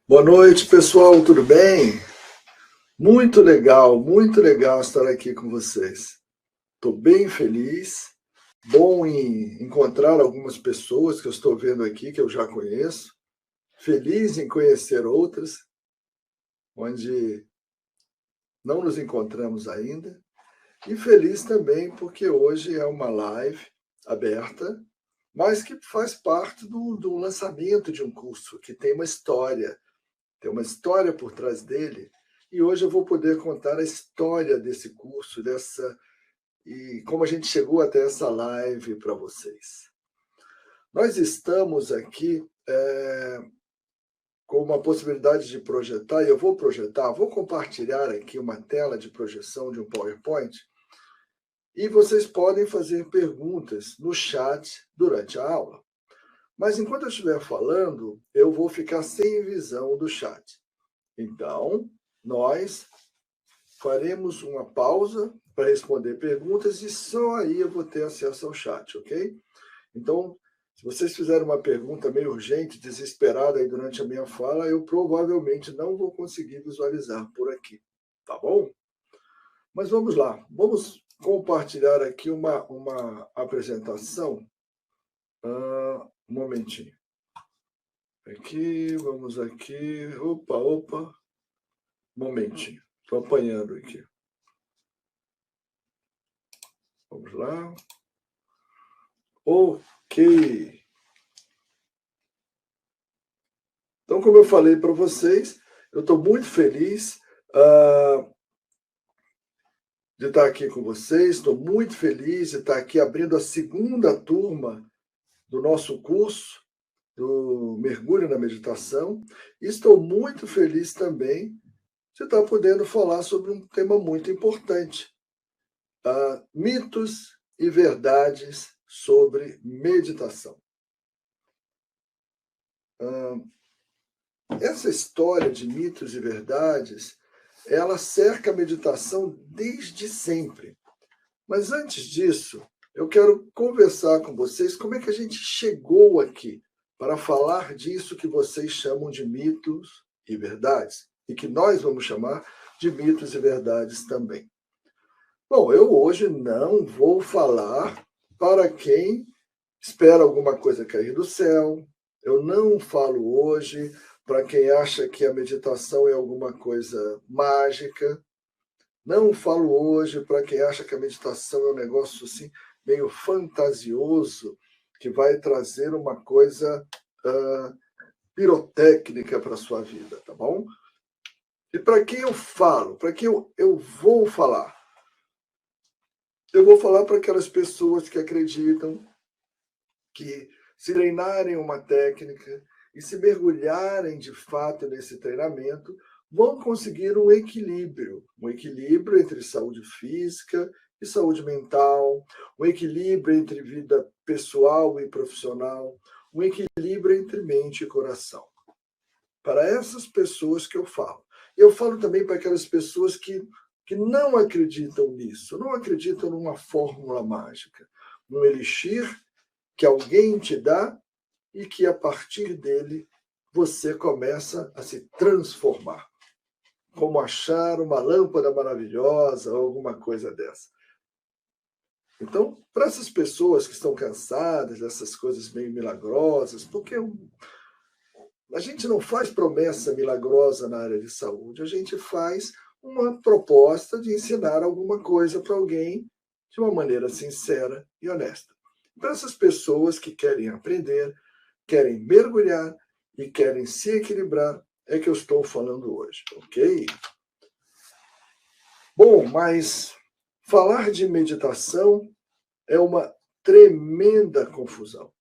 Boa noite, pessoal, tudo bem? Muito legal estar aqui com vocês. Estou bem feliz, bom em encontrar algumas pessoas que eu estou vendo aqui, que eu já conheço, feliz em conhecer outras, onde não nos encontramos ainda, e feliz também porque hoje é uma live aberta, mas que faz parte do lançamento de um curso, que tem uma história por trás dele, e hoje eu vou poder contar a história desse curso, e como a gente chegou até essa live para vocês. Nós estamos aqui com uma possibilidade de projetar, e eu vou projetar, vou compartilhar aqui uma tela de projeção de um PowerPoint, e vocês podem fazer perguntas no chat durante a aula. Mas enquanto eu estiver falando, eu vou ficar sem visão do chat. Então, nós faremos uma pausa para responder perguntas e só aí eu vou ter acesso ao chat, ok? Então, se vocês fizerem uma pergunta meio urgente, desesperada aí durante a minha fala, eu provavelmente não vou conseguir visualizar por aqui, tá bom? Mas vamos lá, vamos compartilhar aqui uma apresentação. Um momentinho. Aqui, vamos aqui. Opa. Momentinho. Estou apanhando aqui. Vamos lá. Ok. Então, como eu falei para vocês, eu estou muito feliz de estar aqui com vocês, estou muito feliz de estar aqui abrindo a segunda turma do nosso curso, do Mergulho na Meditação, e estou muito feliz também de estar podendo falar sobre um tema muito importante, mitos e verdades sobre meditação. Essa história de mitos e verdades, ela cerca a meditação desde sempre. Mas antes disso, eu quero conversar com vocês como é que a gente chegou aqui para falar disso que vocês chamam de mitos e verdades, e que nós vamos chamar de mitos e verdades também. Bom, eu hoje não vou falar para quem espera alguma coisa cair do céu, eu não falo hoje para quem acha que a meditação é alguma coisa mágica, não falo hoje para quem acha que a meditação é um negócio assim, meio fantasioso, que vai trazer uma coisa pirotécnica para a sua vida, tá bom? E para quem eu falo? Para quem eu vou falar? Eu vou falar para aquelas pessoas que acreditam que se treinarem uma técnica e se mergulharem de fato nesse treinamento, vão conseguir um equilíbrio entre saúde física e saúde mental, um equilíbrio entre vida pessoal e profissional, um equilíbrio entre mente e coração. Para essas pessoas que eu falo. Eu falo também para aquelas pessoas que não acreditam nisso, não acreditam numa fórmula mágica, num elixir que alguém te dá e que, a partir dele, você começa a se transformar. Como achar uma lâmpada maravilhosa ou alguma coisa dessa. Então, para essas pessoas que estão cansadas dessas coisas meio milagrosas, porque a gente não faz promessa milagrosa na área de saúde, a gente faz uma proposta de ensinar alguma coisa para alguém de uma maneira sincera e honesta. Para essas pessoas que querem aprender, querem mergulhar e querem se equilibrar, é que eu estou falando hoje, ok? Bom, mas falar de meditação é uma tremenda confusão.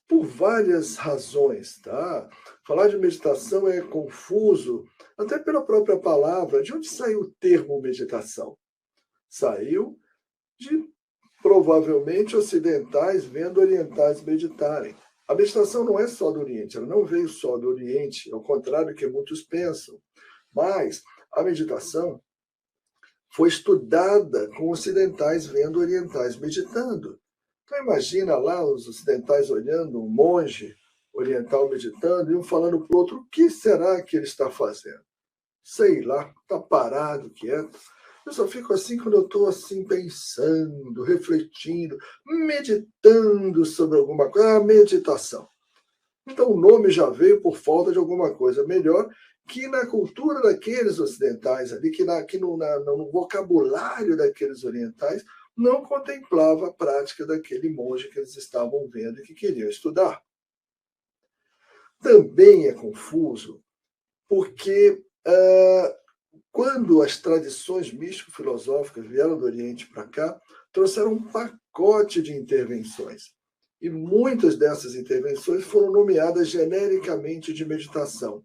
Por várias razões, tá? Falar de meditação é confuso, até pela própria palavra. De onde saiu o termo meditação? Saiu de, provavelmente, ocidentais vendo orientais meditarem. A meditação não é só do Oriente, ela não veio só do Oriente, ao contrário do que muitos pensam. Mas a meditação foi estudada com ocidentais vendo orientais meditando. Então imagina lá os ocidentais olhando um monge oriental meditando e um falando para o outro: o que será que ele está fazendo? Sei lá, está parado, quieto. Eu só fico assim quando eu estou assim pensando, refletindo, meditando sobre alguma coisa. Meditação. Então o nome já veio por falta de alguma coisa melhor que na cultura daqueles ocidentais ali, que no vocabulário daqueles orientais não contemplava a prática daquele monge que eles estavam vendo e que queriam estudar. Também é confuso porque quando as tradições místico-filosóficas vieram do Oriente para cá, trouxeram um pacote de intervenções. E muitas dessas intervenções foram nomeadas genericamente de meditação.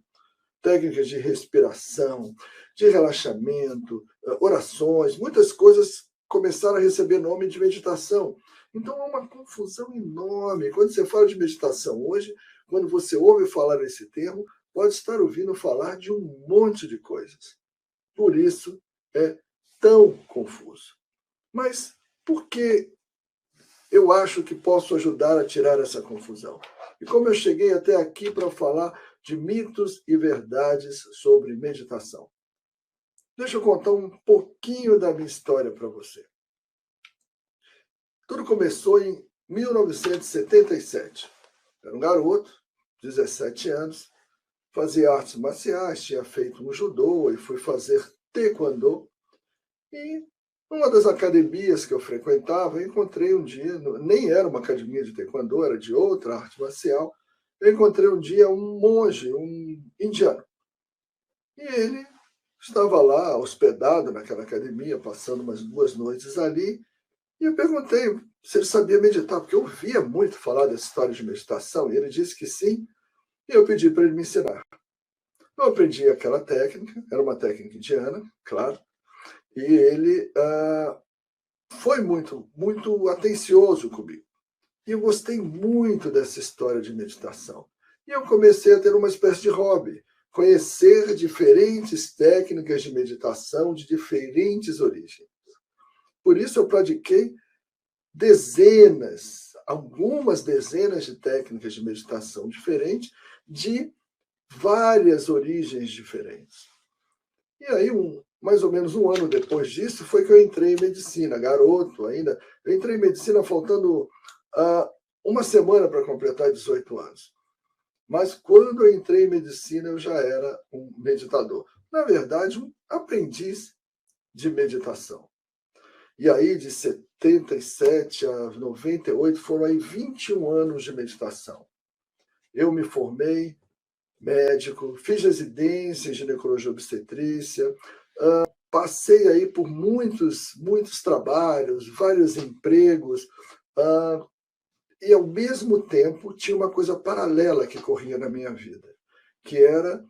Técnicas de respiração, de relaxamento, orações, muitas coisas começaram a receber nome de meditação. Então é uma confusão enorme. Quando você fala de meditação hoje, quando você ouve falar esse termo, pode estar ouvindo falar de um monte de coisas. Por isso é tão confuso. Mas por que eu acho que posso ajudar a tirar essa confusão? E como eu cheguei até aqui para falar de mitos e verdades sobre meditação. Deixa eu contar um pouquinho da minha história para você. Tudo começou em 1977. Era um garoto, 17 anos, fazia artes marciais, tinha feito um judô e fui fazer taekwondo. E numa das academias que eu frequentava, eu encontrei um dia, nem era uma academia de taekwondo, era de outra arte marcial, eu encontrei um dia um monge, um indiano. E ele estava lá, hospedado naquela academia, passando umas 2 noites ali, e eu perguntei se ele sabia meditar, porque eu ouvia muito falar dessa história de meditação, e ele disse que sim, e eu pedi para ele me ensinar. Eu aprendi aquela técnica, era uma técnica indiana, claro, e ele foi muito, muito atencioso comigo. E eu gostei muito dessa história de meditação. E eu comecei a ter uma espécie de hobby, conhecer diferentes técnicas de meditação de diferentes origens. Por isso eu pratiquei algumas dezenas de técnicas de meditação diferentes de várias origens diferentes. E aí, mais ou menos um ano depois disso, foi que eu entrei em medicina, garoto ainda. Eu entrei em medicina faltando uma semana para completar 18 anos. Mas quando eu entrei em medicina, eu já era um meditador. Na verdade, um aprendiz de meditação. E aí, de 77 a 98, foram aí 21 anos de meditação. Eu me formei médico, fiz residência em ginecologia e obstetrícia, passei aí por muitos trabalhos, vários empregos, e ao mesmo tempo tinha uma coisa paralela que corria na minha vida, que era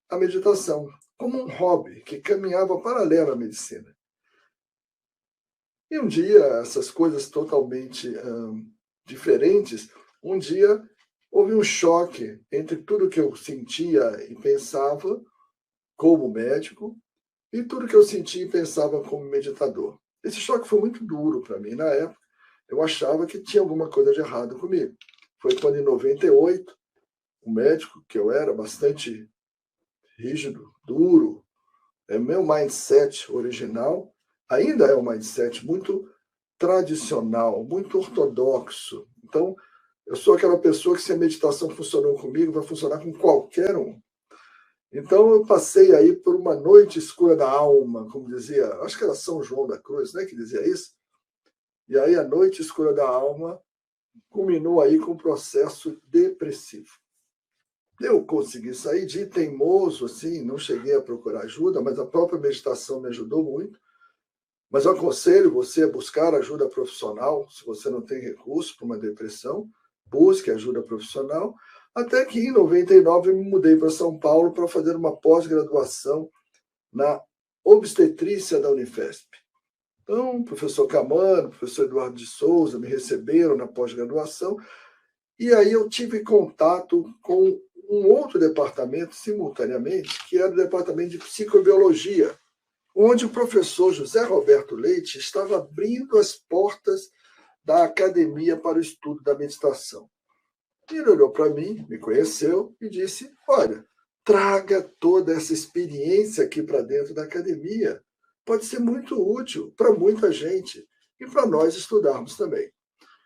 a meditação, como um hobby que caminhava paralelo à medicina. E um dia, essas coisas totalmente diferentes, um dia houve um choque entre tudo que eu sentia e pensava como médico e tudo que eu sentia e pensava como meditador. Esse choque foi muito duro para mim. Na época, eu achava que tinha alguma coisa de errado comigo. Foi quando, em 98, o médico, que eu era bastante rígido, duro, meu mindset original ainda é um mindset muito tradicional, muito ortodoxo. Então, eu sou aquela pessoa que, se a meditação funcionou comigo, vai funcionar com qualquer um. Então, eu passei aí por uma noite escura da alma, como dizia, acho que era São João da Cruz, né, que dizia isso. E aí, a noite escura da alma culminou aí com um processo depressivo. Eu consegui sair de teimoso, assim, não cheguei a procurar ajuda, mas a própria meditação me ajudou muito. Mas eu aconselho você a buscar ajuda profissional, se você não tem recurso para uma depressão, busque ajuda profissional. Até que em 99 eu me mudei para São Paulo para fazer uma pós-graduação na obstetrícia da Unifesp. Então, o professor Camano, o professor Eduardo de Souza me receberam na pós-graduação, e aí eu tive contato com um outro departamento simultaneamente, que era o departamento de psicobiologia, onde o professor José Roberto Leite estava abrindo as portas da academia para o estudo da meditação. E ele olhou para mim, me conheceu e disse: olha, traga toda essa experiência aqui para dentro da academia. Pode ser muito útil para muita gente e para nós estudarmos também.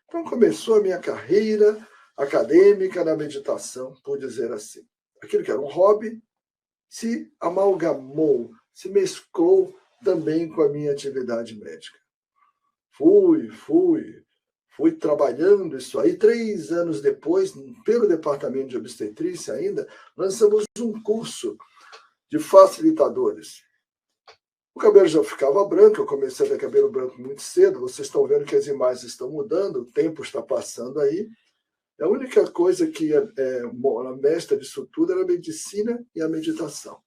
Então começou a minha carreira acadêmica na meditação, por dizer assim. Aquilo que era um hobby se amalgamou, se mesclou também com a minha atividade médica. Fui trabalhando isso aí. 3 anos depois, pelo departamento de obstetrícia ainda, lançamos um curso de facilitadores. O cabelo já ficava branco, eu comecei a ter cabelo branco muito cedo, vocês estão vendo que as imagens estão mudando, o tempo está passando aí. A única coisa que a mestra disso tudo era a medicina e a meditação.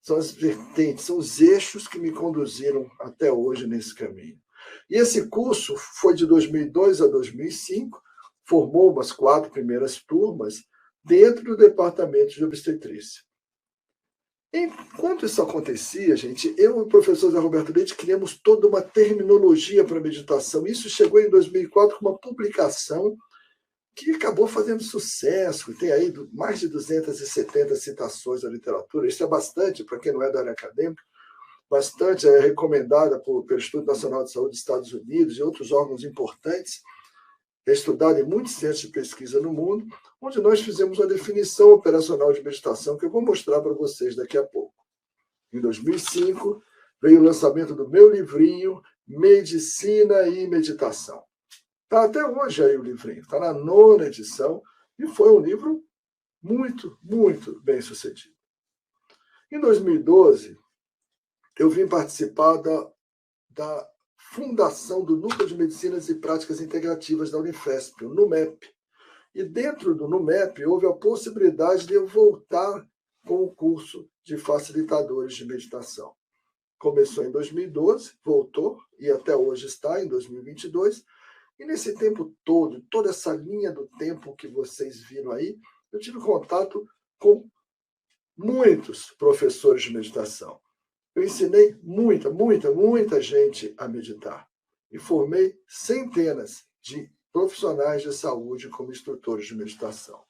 São as vertentes, são os eixos que me conduziram até hoje nesse caminho. E esse curso foi de 2002 a 2005, formou umas 4 primeiras turmas dentro do departamento de obstetrícia. Enquanto isso acontecia, gente, eu e o professor Zé Roberto Leite criamos toda uma terminologia para meditação. Isso chegou em 2004 com uma publicação que acabou fazendo sucesso, tem aí mais de 270 citações da literatura. Isso é bastante, para quem não é da área acadêmica, bastante, é recomendada pelo Instituto Nacional de Saúde dos Estados Unidos e outros órgãos importantes, é estudada em muitos centros de pesquisa no mundo, onde nós fizemos uma definição operacional de meditação, que eu vou mostrar para vocês daqui a pouco. Em 2005, veio o lançamento do meu livrinho, Medicina e Meditação. Está até hoje aí o livrinho, está na 9ª edição, e foi um livro muito, muito bem sucedido. Em 2012, eu vim participar da fundação do Núcleo de Medicinas e Práticas Integrativas da Unifesp, o NUMEP. E dentro do NUMEP houve a possibilidade de eu voltar com o curso de facilitadores de meditação. Começou em 2012, voltou, e até hoje está, em 2022. E nesse tempo todo, toda essa linha do tempo que vocês viram aí, eu tive contato com muitos professores de meditação. Eu ensinei muita gente a meditar. E formei centenas de profissionais de saúde como instrutores de meditação.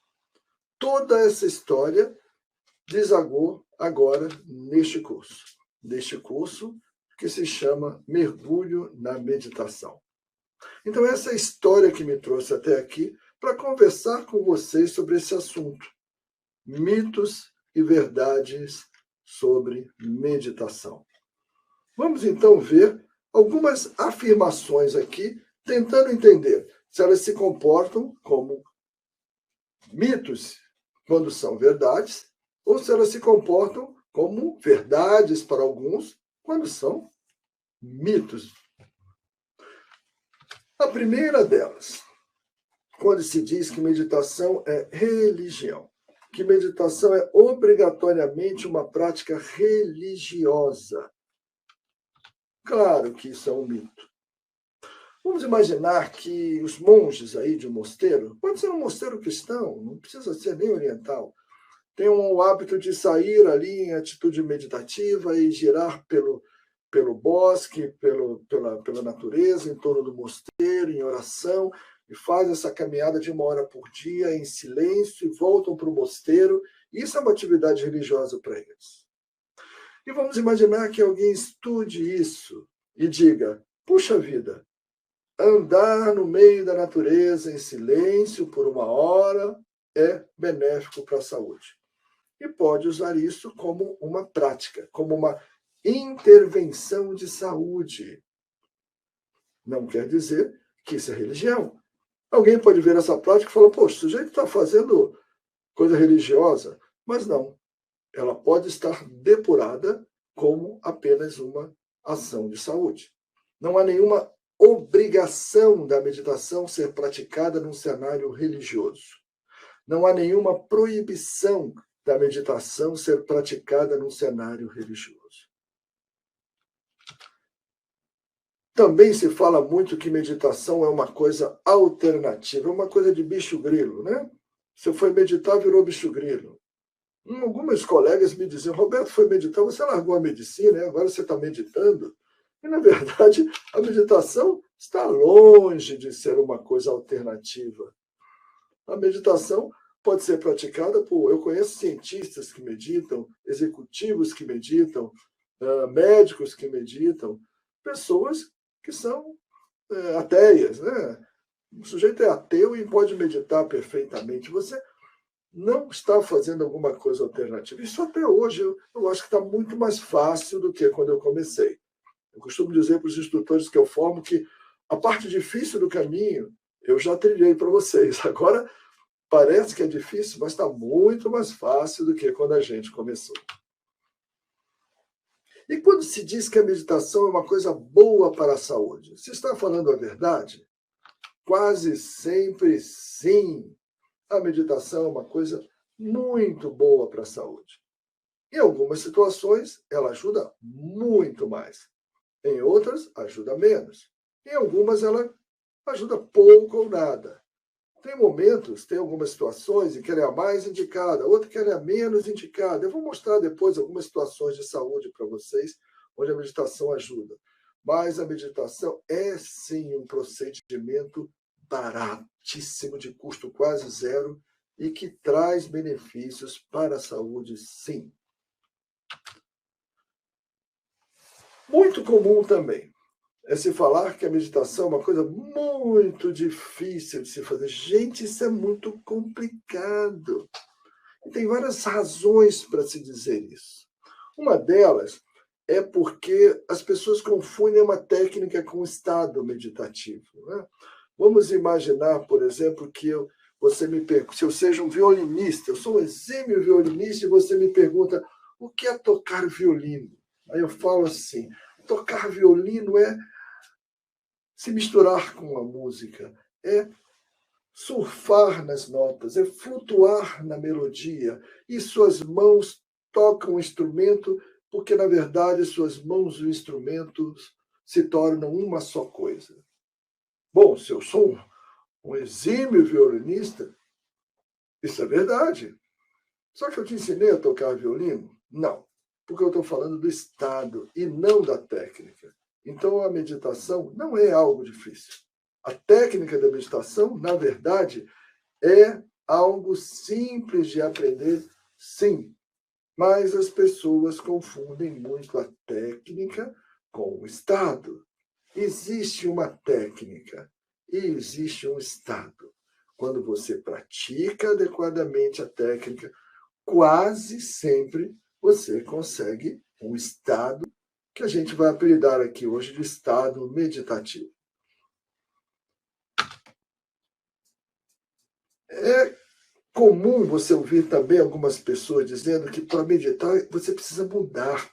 Toda essa história desagou agora neste curso que se chama Mergulho na Meditação. Então, essa é a história que me trouxe até aqui para conversar com vocês sobre esse assunto. Mitos e verdades sobre meditação. Vamos, então, ver algumas afirmações aqui, tentando entender se elas se comportam como mitos quando são verdades, ou se elas se comportam como verdades para alguns quando são mitos. A primeira delas, quando se diz que meditação é religião, que meditação é obrigatoriamente uma prática religiosa. Claro que isso é um mito. Vamos imaginar que os monges aí de um mosteiro, pode ser um mosteiro cristão, não precisa ser nem oriental, tem o hábito de sair ali em atitude meditativa e girar pelo bosque, pela natureza, em torno do mosteiro, em oração, e faz essa caminhada de 1 hora por dia em silêncio e voltam para o mosteiro. Isso é uma atividade religiosa para eles. E vamos imaginar que alguém estude isso e diga: puxa vida, andar no meio da natureza em silêncio por 1 hora é benéfico para a saúde. E pode usar isso como uma prática, como uma intervenção de saúde. Não quer dizer que isso é religião. Alguém pode ver essa prática e falar: poxa, o sujeito está fazendo coisa religiosa. Mas não. Ela pode estar depurada como apenas uma ação de saúde. Não há nenhuma obrigação da meditação ser praticada num cenário religioso. Não há nenhuma proibição da meditação ser praticada num cenário religioso. Também se fala muito que meditação é uma coisa alternativa, é uma coisa de bicho grilo, né? Você foi meditar, virou bicho grilo. Algumas colegas me diziam: Roberto, foi meditar, você largou a medicina, agora você está meditando. E, na verdade, a meditação está longe de ser uma coisa alternativa. A meditação pode ser praticada por... Eu conheço cientistas que meditam, executivos que meditam, médicos que meditam, pessoas que são ateias, né? O sujeito é ateu e pode meditar perfeitamente. Você não está fazendo alguma coisa alternativa. Isso até hoje eu acho que está muito mais fácil do que quando eu comecei. Eu costumo dizer para os instrutores que eu formo que a parte difícil do caminho eu já trilhei para vocês. Agora parece que é difícil, mas está muito mais fácil do que quando a gente começou. E quando se diz que a meditação é uma coisa boa para a saúde, se está falando a verdade? Quase sempre sim. A meditação é uma coisa muito boa para a saúde. Em algumas situações, ela ajuda muito mais. Em outras, ajuda menos. Em algumas, ela ajuda pouco ou nada. Tem momentos, tem algumas situações em que ela é a mais indicada, outra que ela é a menos indicada. Eu vou mostrar depois algumas situações de saúde para vocês, onde a meditação ajuda. Mas a meditação é, sim, um procedimento baratíssimo, de custo quase zero, e que traz benefícios para a saúde, sim. Muito comum também é se falar que a meditação é uma coisa muito difícil de se fazer. Gente, isso é muito complicado. E tem várias razões para se dizer isso. Uma delas é porque as pessoas confundem uma técnica com um estado meditativo, né? Vamos imaginar, por exemplo, que você me pergunta, se eu seja um violinista, eu sou um exímio violinista, e você me pergunta o que é tocar violino? Aí eu falo assim, tocar violino é se misturar com a música, é surfar nas notas, é flutuar na melodia, e suas mãos tocam o instrumento, porque, na verdade, suas mãos e o instrumento se tornam uma só coisa. Bom, se eu sou um exímio violinista, isso é verdade. Só que eu te ensinei a tocar violino? Não, porque eu estou falando do estado e não da técnica. Então, a meditação não é algo difícil. A técnica da meditação, na verdade, é algo simples de aprender, sim. Mas as pessoas confundem muito a técnica com o estado. Existe uma técnica e existe um estado. Quando você pratica adequadamente a técnica, quase sempre você consegue um estado que a gente vai apelidar aqui hoje de estado meditativo. É comum você ouvir também algumas pessoas dizendo que para meditar você precisa mudar.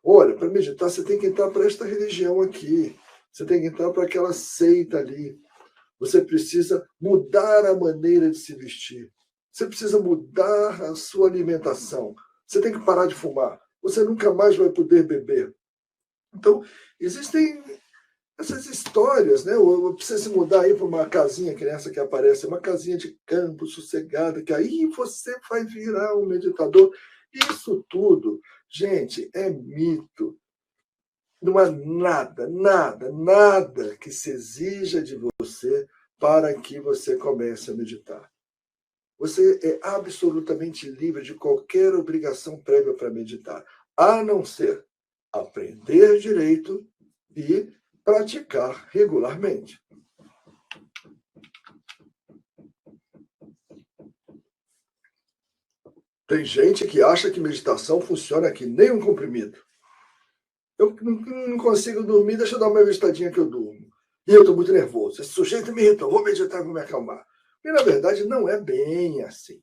Olha, para meditar você tem que entrar para esta religião aqui, você tem que entrar para aquela seita ali, você precisa mudar a maneira de se vestir, você precisa mudar a sua alimentação, você tem que parar de fumar, você nunca mais vai poder beber. Então, existem essas histórias, né? Eu preciso mudar aí para uma casinha, que nessa que aparece, uma casinha de campo, sossegada, que aí você vai virar um meditador. Isso tudo, gente, é mito. Não há nada, nada, nada que se exija de você para que você comece a meditar. Você é absolutamente livre de qualquer obrigação prévia para meditar, a não ser aprender direito e praticar regularmente. Tem gente que acha que meditação funciona que nem um comprimido. Eu não consigo dormir, deixa eu dar uma meditadinha que eu durmo. E eu estou muito nervoso. Esse sujeito me irritou, vou meditar, vou me acalmar. E, na verdade, não é bem assim.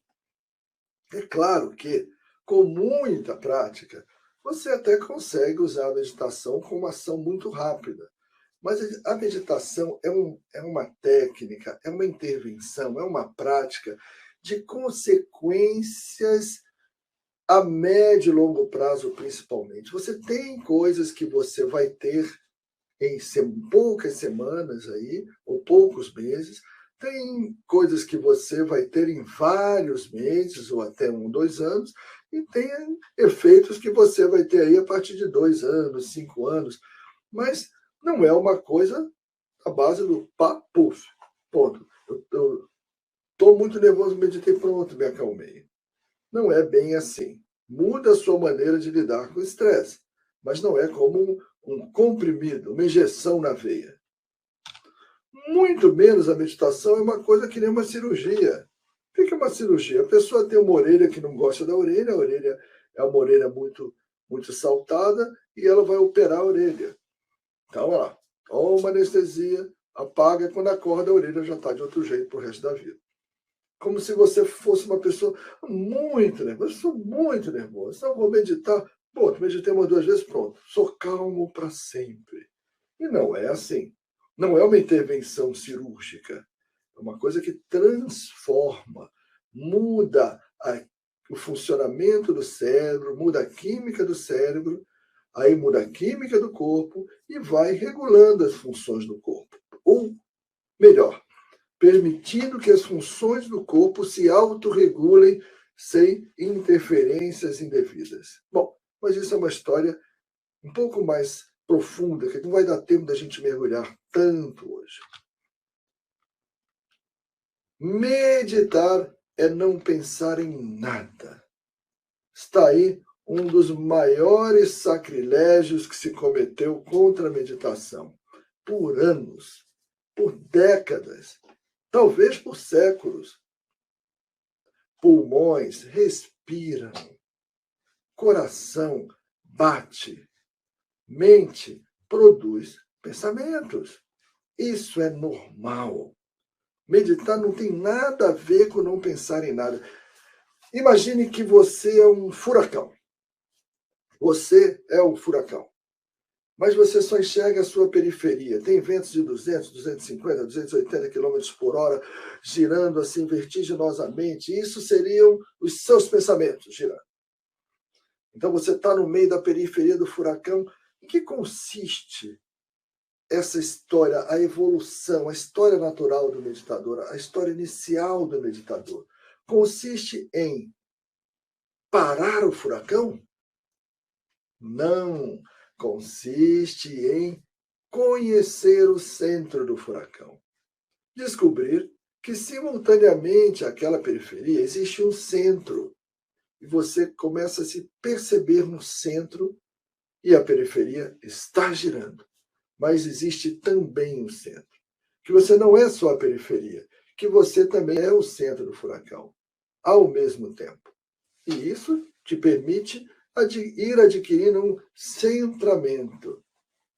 É claro que, com muita prática, você até consegue usar a meditação com uma ação muito rápida. Mas a meditação é uma técnica, é uma intervenção, é uma prática de consequências a médio e longo prazo, principalmente. Você tem coisas que você vai ter em poucas semanas aí, ou poucos meses, tem coisas que você vai ter em vários meses, ou até 2 anos, e tem efeitos que você vai ter aí a partir de 2 anos, 5 anos. Mas não é uma coisa à base do pá, puf, ponto. Estou muito nervoso, meditei, pronto, me acalmei. Não é bem assim. Muda a sua maneira de lidar com o estresse, mas não é como um comprimido, uma injeção na veia. Muito menos a meditação é uma coisa que nem uma cirurgia. O que é uma cirurgia? A pessoa tem uma orelha que não gosta da orelha, a orelha é uma orelha muito saltada e ela vai operar a orelha. Então, ela toma anestesia, apaga, quando acorda a orelha já está de outro jeito para o resto da vida. Como se você fosse uma pessoa muito nervosa. Eu sou muito nervoso. Então, eu vou meditar. Pronto, meditei uma, duas vezes, pronto. Sou calmo para sempre. E não é assim. Não é uma intervenção cirúrgica. É uma coisa que transforma, muda o funcionamento do cérebro, muda a química do cérebro, aí muda a química do corpo e vai regulando as funções do corpo. Ou melhor, permitindo que as funções do corpo se autorregulem sem interferências indevidas. Bom, mas isso é uma história um pouco mais profunda, que não vai dar tempo da gente mergulhar tanto hoje. Meditar é não pensar em nada. Está aí um dos maiores sacrilégios que se cometeu contra a meditação. Por anos, por décadas, talvez por séculos. Pulmões respiram, coração bate, mente produz pensamentos. Isso é normal. Meditar não tem nada a ver com não pensar em nada. Imagine que você é um furacão. Você é um furacão. Mas você só enxerga a sua periferia. Tem ventos de 200, 250, 280 km por hora girando assim vertiginosamente. Isso seriam os seus pensamentos girando. Então você está no meio da periferia do furacão. Em que consiste essa história, a evolução, a história natural do meditador, a história inicial do meditador? Consiste em parar o furacão? Não. Consiste em conhecer o centro do furacão. Descobrir que, simultaneamente àquela periferia, existe um centro. E você começa a se perceber no centro e a periferia está girando. Mas existe também um centro. Que você não é só a periferia, que você também é o centro do furacão, ao mesmo tempo. E isso te permite ir adquirindo um centramento,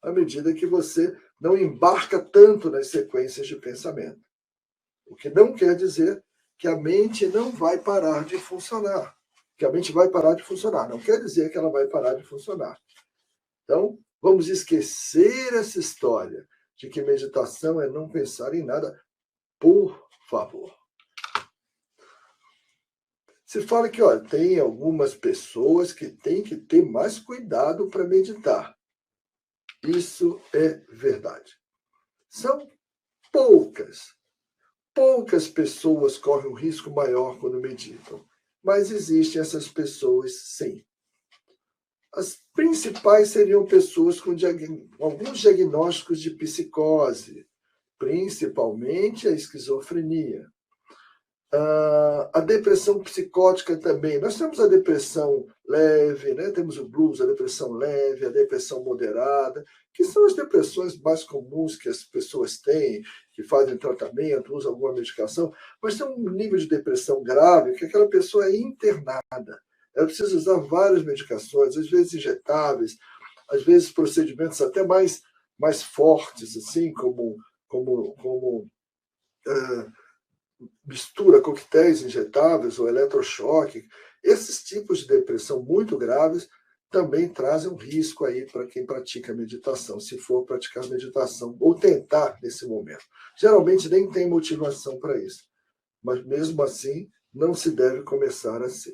à medida que você não embarca tanto nas sequências de pensamento. O que não quer dizer que a mente não vai parar de funcionar. Que a mente vai parar de funcionar. Não quer dizer que ela vai parar de funcionar. Então, vamos esquecer essa história de que meditação é não pensar em nada, por favor. Se fala que tem algumas pessoas que têm que ter mais cuidado para meditar. Isso é verdade. São poucas pessoas correm um risco maior quando meditam. Mas existem essas pessoas, sim. As principais seriam pessoas com alguns diagnósticos de psicose, principalmente a esquizofrenia. A depressão psicótica também. Nós temos a depressão leve, né? Temos o blues, a depressão leve, a depressão moderada, que são as depressões mais comuns que as pessoas têm, que fazem tratamento, usam alguma medicação, mas tem um nível de depressão grave que aquela pessoa é internada. Ela precisa usar várias medicações, às vezes injetáveis, às vezes procedimentos até mais fortes, assim, como mistura coquetéis injetáveis ou eletrochoque. Esses tipos de depressão muito graves também trazem um risco aí para quem pratica meditação, se for praticar meditação ou tentar nesse momento. Geralmente nem tem motivação para isso, mas mesmo assim não se deve começar assim.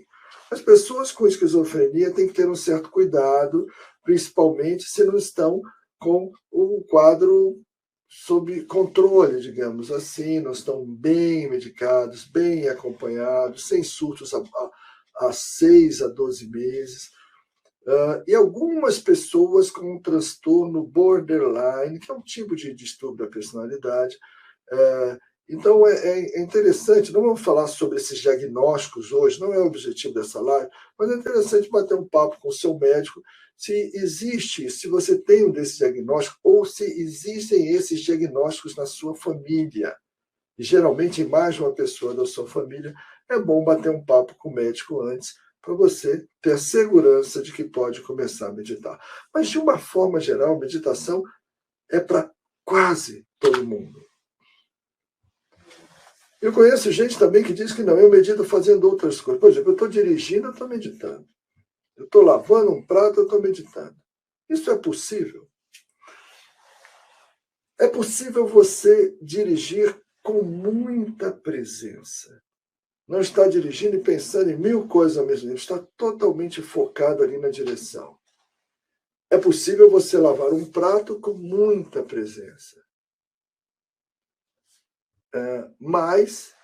As pessoas com esquizofrenia têm que ter um certo cuidado, principalmente se não estão com o quadro sob controle, digamos assim, não estão bem medicados, bem acompanhados, sem surtos há 6 a 12 meses. E algumas pessoas com um transtorno borderline, que é um tipo de distúrbio da personalidade, Então, é interessante, não vamos falar sobre esses diagnósticos hoje, não é o objetivo dessa live, mas é interessante bater um papo com o seu médico, se existe, se você tem um desses diagnósticos, ou se existem esses diagnósticos na sua família. E geralmente, em mais de uma pessoa da sua família, é bom bater um papo com o médico antes, para você ter a segurança de que pode começar a meditar. Mas, de uma forma geral, meditação é para quase todo mundo. Eu conheço gente também que diz que não, eu medito fazendo outras coisas. Por exemplo, eu estou dirigindo, eu estou meditando. Eu estou lavando um prato, eu estou meditando. Isso é possível? É possível você dirigir com muita presença. Não está dirigindo e pensando em mil coisas ao mesmo tempo, está totalmente focado ali na direção. É possível você lavar um prato com muita presença. Mas,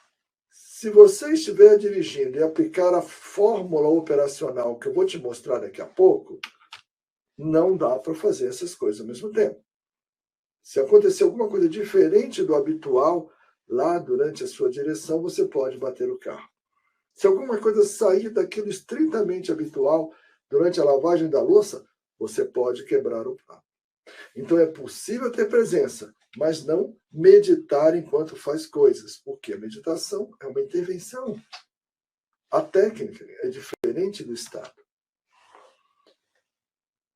se você estiver dirigindo e aplicar a fórmula operacional que eu vou te mostrar daqui a pouco, não dá para fazer essas coisas ao mesmo tempo. Se acontecer alguma coisa diferente do habitual lá durante a sua direção, você pode bater o carro. Se alguma coisa sair daquilo estritamente habitual durante a lavagem da louça, você pode quebrar o prato. Então é possível ter presença, mas não meditar enquanto faz coisas, porque a meditação é uma intervenção. A técnica é diferente do estado.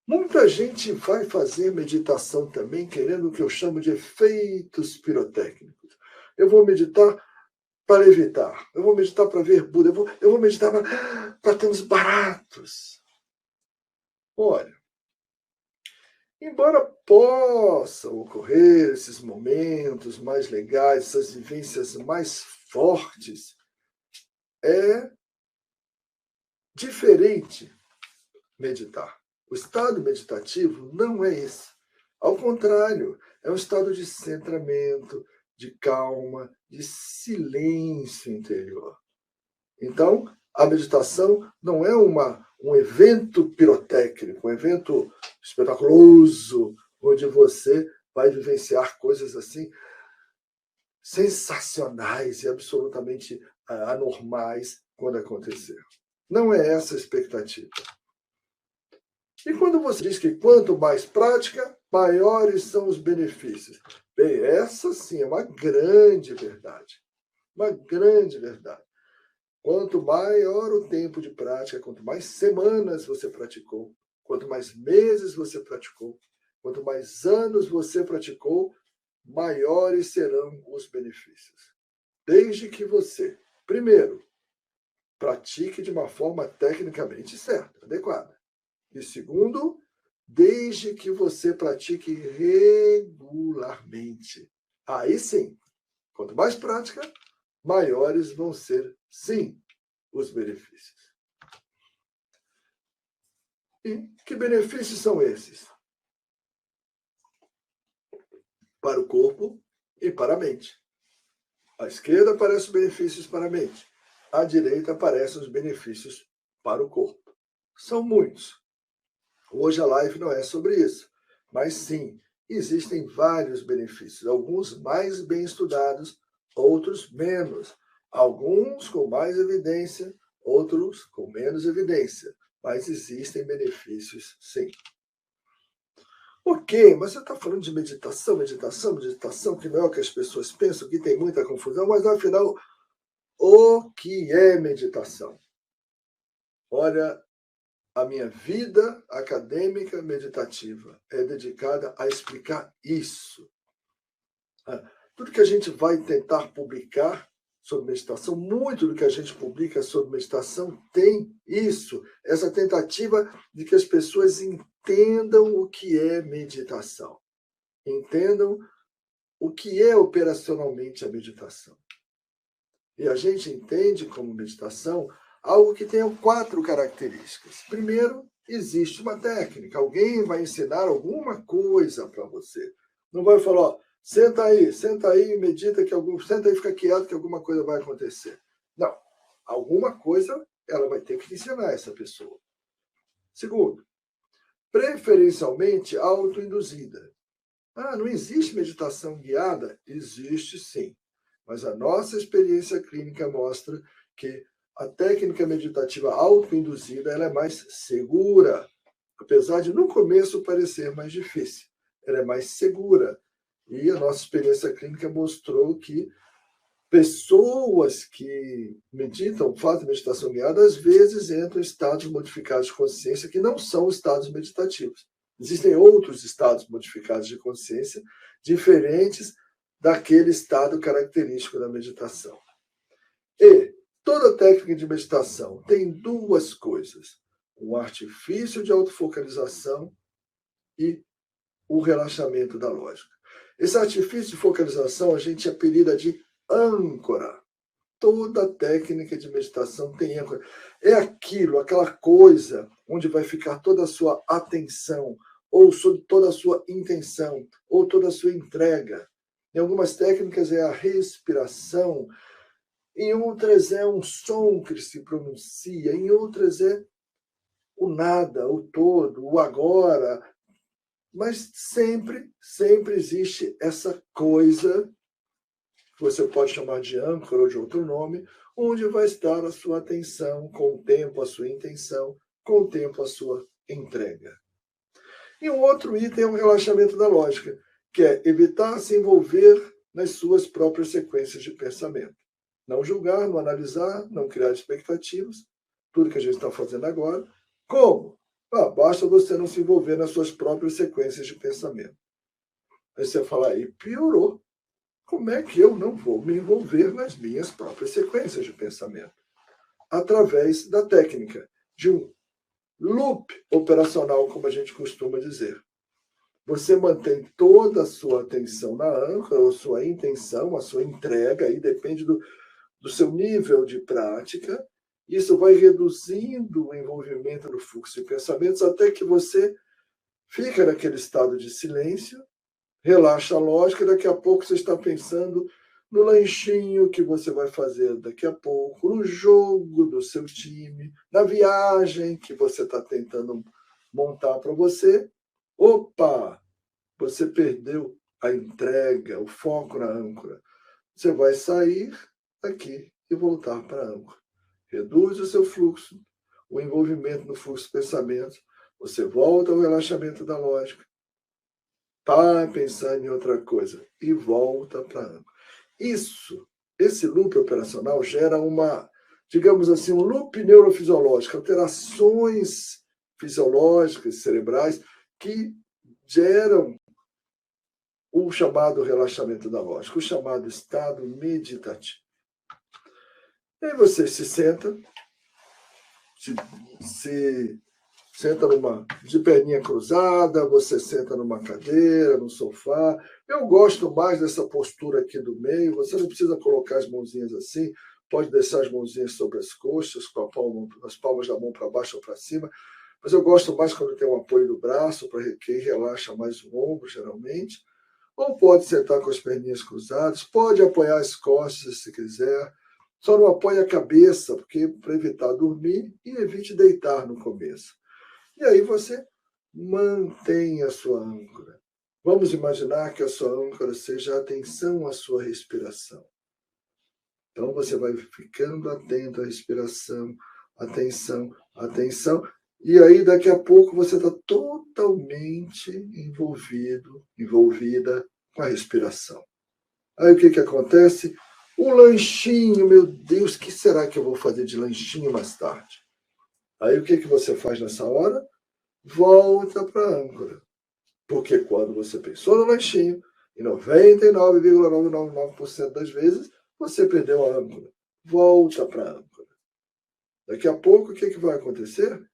Muita gente vai fazer meditação também querendo o que eu chamo de efeitos pirotécnicos. Eu vou meditar para evitar, eu vou meditar para ver Buda, eu vou meditar para ter uns baratos. Olha, embora possam ocorrer esses momentos mais legais, essas vivências mais fortes, é diferente meditar. O estado meditativo não é esse. Ao contrário, é um estado de centramento, de calma, de silêncio interior. Então, a meditação não é um evento pirotécnico, um evento espetaculoso, onde você vai vivenciar coisas assim sensacionais e absolutamente anormais quando acontecer. Não é essa a expectativa. E quando você diz que quanto mais prática, maiores são os benefícios. Bem, essa sim é uma grande verdade. Uma grande verdade. Quanto maior o tempo de prática, quanto mais semanas você praticou, quanto mais meses você praticou, quanto mais anos você praticou, maiores serão os benefícios. Desde que você, primeiro, pratique de uma forma tecnicamente certa, adequada. E segundo, desde que você pratique regularmente. Aí sim, quanto mais prática, maiores vão ser, sim, os benefícios. E que benefícios são esses? Para o corpo e para a mente. À esquerda aparecem os benefícios para a mente. À direita aparecem os benefícios para o corpo. São muitos. Hoje a live não é sobre isso, mas sim, existem vários benefícios, alguns mais bem estudados, outros menos, alguns com mais evidência, outros com menos evidência, mas existem benefícios sim. Ok, mas você está falando de meditação, meditação, meditação, que não é o que as pessoas pensam, que tem muita confusão, mas afinal, o que é meditação? Olha, a minha vida acadêmica meditativa é dedicada a explicar isso. Tudo que a gente vai tentar publicar sobre meditação, muito do que a gente publica sobre meditação tem isso, essa tentativa de que as pessoas entendam o que é meditação, entendam o que é operacionalmente a meditação. E a gente entende como meditação algo que tem 4 características. Primeiro, existe uma técnica. Alguém vai ensinar alguma coisa para você. Não vai falar, ó, senta aí e medita senta aí e fica quieto que alguma coisa vai acontecer. Não. Alguma coisa ela vai ter que ensinar essa pessoa. Segundo, preferencialmente autoinduzida. Ah, não existe meditação guiada? Existe sim. Mas a nossa experiência clínica mostra que a técnica meditativa autoinduzida ela é mais segura, apesar de no começo parecer mais difícil. Ela é mais segura. E a nossa experiência clínica mostrou que pessoas que meditam, fazem meditação guiada, às vezes entram em estados modificados de consciência que não são estados meditativos. Existem outros estados modificados de consciência diferentes daquele estado característico da meditação. E toda técnica de meditação tem duas coisas: um artifício de autofocalização e o relaxamento da lógica. Esse artifício de focalização a gente apelida de âncora. Toda técnica de meditação tem âncora. É aquilo, aquela coisa onde vai ficar toda a sua atenção, ou toda a sua intenção, ou toda a sua entrega. Em algumas técnicas é a respiração, em outras é um som que se pronuncia, em outras é o nada, o todo, o agora. Mas sempre existe essa coisa, que você pode chamar de âncora ou de outro nome, onde vai estar a sua atenção, com o tempo a sua intenção, com o tempo a sua entrega. E um outro item é o relaxamento da lógica, que é evitar se envolver nas suas próprias sequências de pensamento. Não julgar, não analisar, não criar expectativas, tudo que a gente está fazendo agora. Como? Basta você não se envolver nas suas próprias sequências de pensamento. Aí você fala, aí piorou. Como é que eu não vou me envolver nas minhas próprias sequências de pensamento? Através da técnica de um loop operacional, como a gente costuma dizer. Você mantém toda a sua atenção na âncora, ou sua intenção, a sua entrega, aí depende do seu nível de prática. Isso vai reduzindo o envolvimento no fluxo de pensamentos até que você fica naquele estado de silêncio, relaxa a lógica, e daqui a pouco você está pensando no lanchinho que você vai fazer daqui a pouco, no jogo do seu time, na viagem que você está tentando montar para você. Opa! Você perdeu a entrega, o foco na âncora. Você vai sair daqui e voltar para a âncora. Reduz o seu fluxo, o envolvimento no fluxo de pensamentos. Você volta ao relaxamento da lógica. Está pensando em outra coisa e volta para a âncora. Esse loop operacional gera digamos assim, um loop neurofisiológico, alterações fisiológicas, cerebrais, que geram o chamado relaxamento da lógica, o chamado estado meditativo. E aí você se senta, se senta de perninha cruzada, você senta numa cadeira, no sofá. Eu gosto mais dessa postura aqui do meio. Você não precisa colocar as mãozinhas assim, pode deixar as mãozinhas sobre as coxas, com as palmas da mão para baixo ou para cima. Mas eu gosto mais quando tem um apoio do braço, para quem relaxa mais o ombro, geralmente. Ou pode sentar com as perninhas cruzadas, pode apoiar as costas se quiser. Só não apoie a cabeça, porque para evitar dormir, e evite deitar no começo. E aí você mantém a sua âncora. Vamos imaginar que a sua âncora seja a atenção à sua respiração. Então você vai ficando atento à respiração, atenção, atenção. E aí daqui a pouco você está totalmente envolvida com a respiração. Aí o que acontece? O lanchinho, meu Deus, o que será que eu vou fazer de lanchinho mais tarde? Aí o que você faz nessa hora? Volta para a âncora. Porque quando você pensou no lanchinho, em 99,999% das vezes, você perdeu a âncora. Volta para a âncora. Daqui a pouco, o que vai acontecer?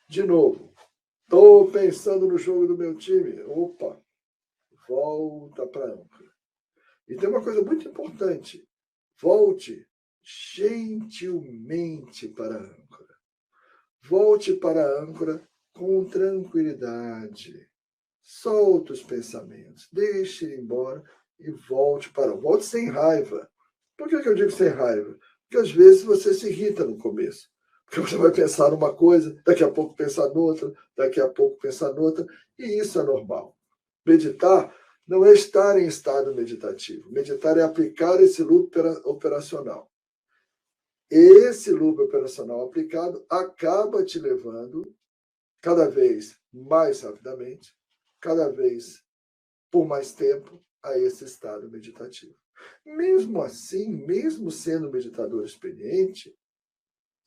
De novo. Estou pensando no jogo do meu time. Opa! Volta para a âncora. E tem uma coisa muito importante. Volte gentilmente para a âncora. Volte para a âncora com tranquilidade. Solta os pensamentos. Deixe ir embora e volte para... Volte sem raiva. Por que eu digo sem raiva? Porque às vezes você se irrita no começo. Porque você vai pensar numa coisa, daqui a pouco pensar noutra, daqui a pouco pensar noutra. E isso é normal. Meditar não é estar em estado meditativo. Meditar é aplicar esse loop operacional. Esse loop operacional aplicado acaba te levando cada vez mais rapidamente, cada vez por mais tempo, a esse estado meditativo. Mesmo assim, mesmo sendo meditador experiente,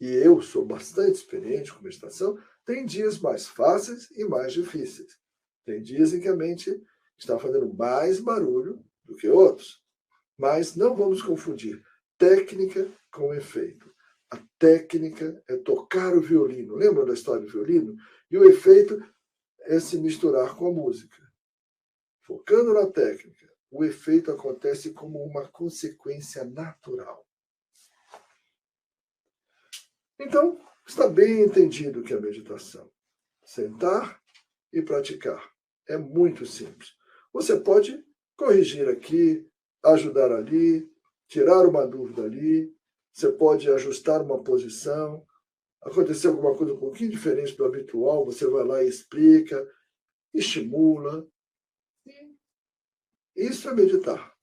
e eu sou bastante experiente com meditação, tem dias mais fáceis e mais difíceis. Tem dias em que a mente está fazendo mais barulho do que outros. Mas não vamos confundir técnica com efeito. A técnica é tocar o violino. Lembra da história do violino? E o efeito é se misturar com a música. Focando na técnica, o efeito acontece como uma consequência natural. Então, está bem entendido o que é meditação. Sentar e praticar. É muito simples. Você pode corrigir aqui, ajudar ali, tirar uma dúvida ali, você pode ajustar uma posição, acontecer alguma coisa um pouquinho diferente do habitual, você vai lá e explica, estimula. Isso é meditar.